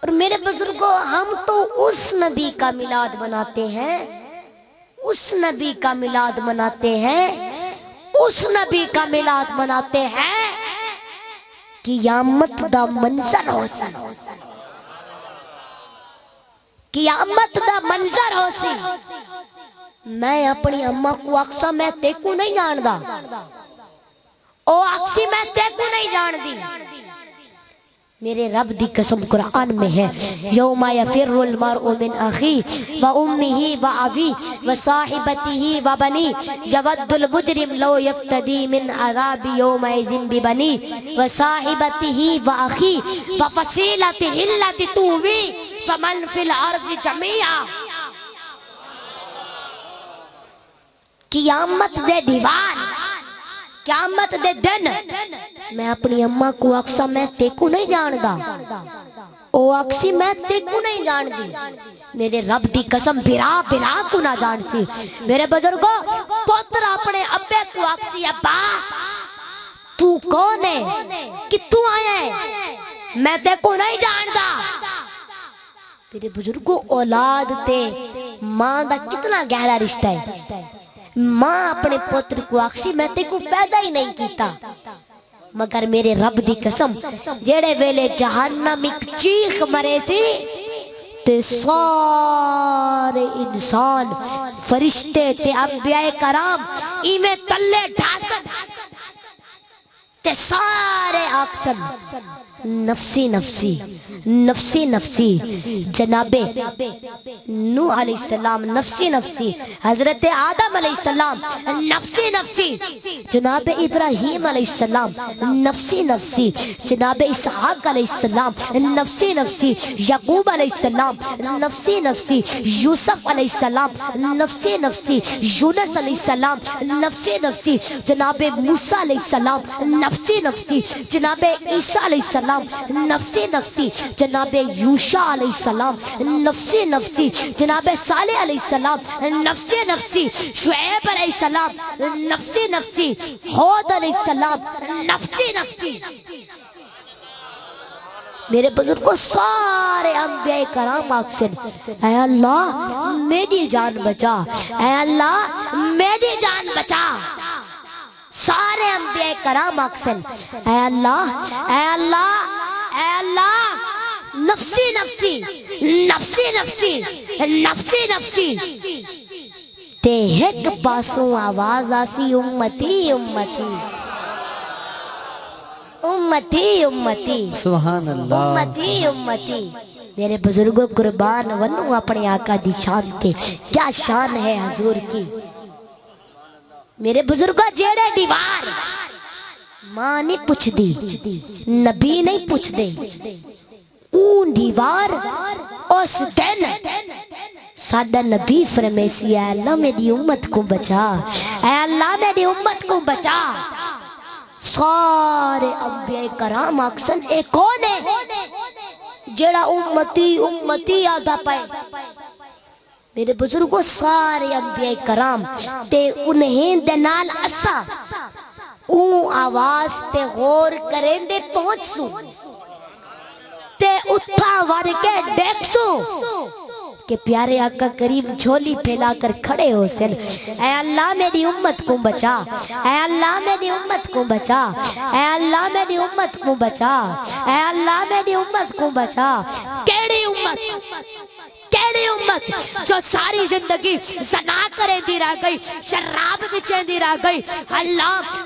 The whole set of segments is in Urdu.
اور میرے بزرگوں ہم تو اس نبی کا میلاد مناتے ہیں، اس نبی کا میلاد مناتے ہیں، اس نبی کا میلاد مناتے ہیں قیامت دا منظر ہو سی، قیامت دا منظر ہو سی۔ میں اپنی اماں کو اکسا میں تے کو نہیں جاندہ، او اکسی میں تے کو نہیں جاندی۔ میرے رب دی قسم قرآن میں ہے، یوم یفر المرء من اخی و امہ و ابی و صاحبتہ و بنی یود المجرم لو یفتدی من عذاب یومئذ ببنی و صاحبتہ و اخی و فصیلتہ التی تؤوی فمن فی الارض جمیعا۔ قیامت دے دیوان، قیامت دے دن میں اپنی اماں کو اکسا میں تے کو نہیں جاندہ، او اکسی میں تے کو نہیں جاندی۔ میرے رب دی قسم برا کو نہ جان سی۔ میرے بزرگوں پتر اپنے ابے کو اکسی ابا تو کون ہے، کتوں آیا ہے، میں تے کو نہیں جاندہ۔ میرے بزرگوں اولاد تے ماں دا کتنا گہرا رشتہ ہے۔ ماں اپنے پتر کو اکسی میں تے کو پیدا ہی نہیں کیتا، مگر میرے رب دی قسم جیڑے ویلے جہنم ایک چیخ مرے سی تے سارے انسان فرشتے تے انبیاء کرام ایویں تلے ڈھاسن تے سارے آکسن نفسی نفسی نفسی نفسی، جناب نوح علیہ السلام نفسی نفسی، حضرت آدم علیہ السلام نفسی نفسی، جناب ابراہیم علیہ السلام نفسی نفسی، جناب اسحاق علیہ السلام نفسی نفسی، یعقوب علیہ السلام نفسی نفسی، یوسف علیہ السلام نفسی نفسی، یونس علیہ السلام نفسی نفسی، جناب موسیٰ علیہ السلام نفسی نفسی، جناب عیسیٰ علیہ السلام نفسی نفسی، جناب یوشع علیہ السلام نفسی نفسی، جناب صالح علیہ السلام نفسی نفسی، شعیب علیہ السلام نفسی نفسی، ہود علیہ السلام نفسی نفسی۔ میرے بزرگوں سارے انبیاء کرام اکسن اے اللہ میری جان بچا، اے اللہ میری جان بچا۔ سارے انبیاء کرام اکسن اے اللہ اے اللہ اے اللہ نفسی نفسی نفسی نفسی نفسی نفسی، تے ایک پاسوں آواز آسی امتی امتی امتی امتی، سبحان اللہ، امتی امتی۔ میرے بزرگوں قربان ونو اپنے آقا دی شان تے، کیا شان ہے حضور کی۔ میرے بزرگوں جیڑے دیوار ماں نہیں پوچھ دی، نبی نہیں پوچھ دے، اون دیوار اس دن سادہ نبی فرمیسی اے اللہ میری امت کو بچا، اے اللہ میری امت کو بچا۔ سارے انبیاء کرام اکسن ایک کون ہے جیڑا امتی امتی آدھا پائے۔ میرے بزرگوں سارے انبیاء کرام تے انہیں دنال اسا اون آواز تے غور کریں دے پہنچ سو تے اتھا ور کے دیکھ سو کہ پیارے آقا کریم جھولی پھیلا کر کھڑے ہو سن۔ اے اللہ میری امت کو بچا، اے اللہ میری امت کو بچا، اے اللہ میری امت کو بچا، اے اللہ میری امت کو بچا۔ کیڑی امت، کیڑی امت جو ساری زندگی زنا کرے دی رہ گئی، شراب بچے دی رہ گئی،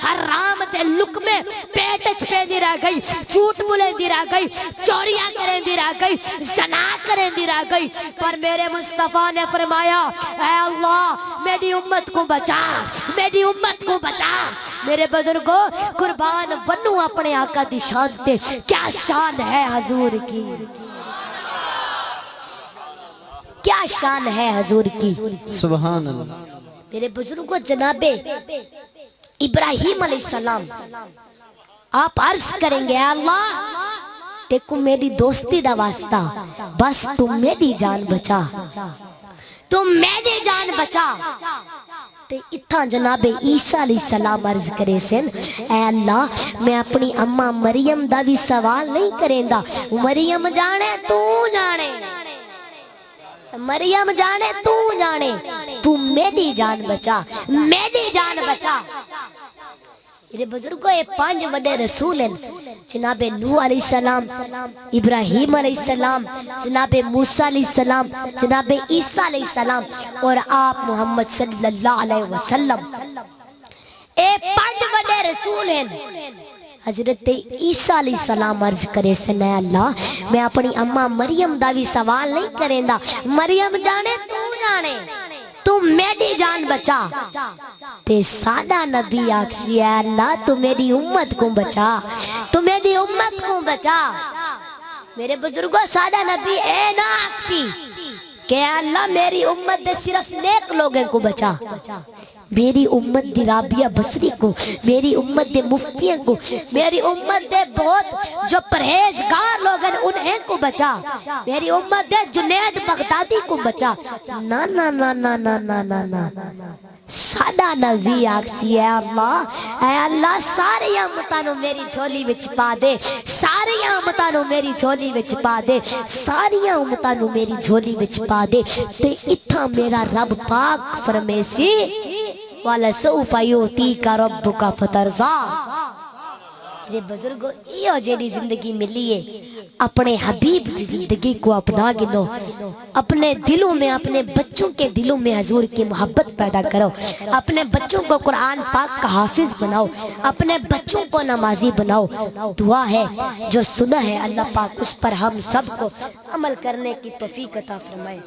حرام دے لقمے پیٹ چھپے دی رہ گئی، جھوٹ بولے دی رہ گئی، چوریاں کرے دی رہ گئی، زنا کرے دی رہ گئی، پر میرے مصطفیٰ نے فرمایا اے اللہ میری امت کو بچا، میری امت کو بچا۔ میرے بزرگوں قربان ونو اپنے آقا دی شان تے، کیا شان ہے حضور کی، کیا شان ہے حضور کی، سبحان اللہ۔ میرے بزرگوں جناب ابراہیم علیہ السلام آپ عرض کریں گے اے اللہ دیکھو میری دوستی دا واسطہ بس تم میری جان بچا، تم میری جان بچا۔ تے اتھاں جناب عیسیٰ علیہ السلام عرض کرے سن اے اللہ میں اپنی اماں مریم دا بھی سوال نہیں کریں دا مریم جانے تو جانے مریم جانے تو میری جان بچا میری جان بچا میرے بزرگوں یہ 5 بڑے رسول ہیں جناب نوح علیہ السلام ابراہیم علیہ السلام جناب موسیٰ علیہ السلام جناب عیسیٰ علیہ السلام اور آپ محمد صلی اللہ علیہ وسلم یہ 5 بڑے رسول ہیں حضرت عیسیٰ علیہ السلام عرض کرے سن اے اللہ میں اپنی اماں مریم دا بھی سوال نہیں کریں دا مریم جانے تو میری جان بچا تے سادہ نبی آکسی اے اللہ تو میری امت کو بچا تو میری امت کو بچا میرے بزرگوں سادہ نبی اے نا آکسی کہ اللہ میری امت دے صرف نیک لوگوں کو بچا میری امت دی رابعہ بصری کو میری امت دے مفتیوں کو میری امت دے بہت جو پرہیزگار لوگ ہیں انہیں کو بچا میری امت دے جنید بغدادی کو بچا نا نا نا نا نا نا نا نا سادہ نبی آکسی اے اللہ ساری امتانوں میری جھولی وچ پا دے ساری امتانوں میری جھولی وچ پا دے ساری امتانوں میری جھولی وچ پا دے تے اتھا میرا رب پاک فرمیسی وَلَسَوْفَ يُؤْتِيكَ رَبُّكَ فَتَرْضَىٰ میرے بزرگوں یہ جیڑی زندگی ملی ہے اپنے حبیب کی زندگی کو اپنا گنو اپنے دلوں میں اپنے بچوں کے دلوں میں حضور کی محبت پیدا کرو اپنے بچوں کو قرآن پاک کا حافظ بناؤ اپنے بچوں کو نمازی بناؤ دعا ہے جو سنا ہے اللہ پاک اس پر ہم سب کو عمل کرنے کی توفیق عطا فرمائے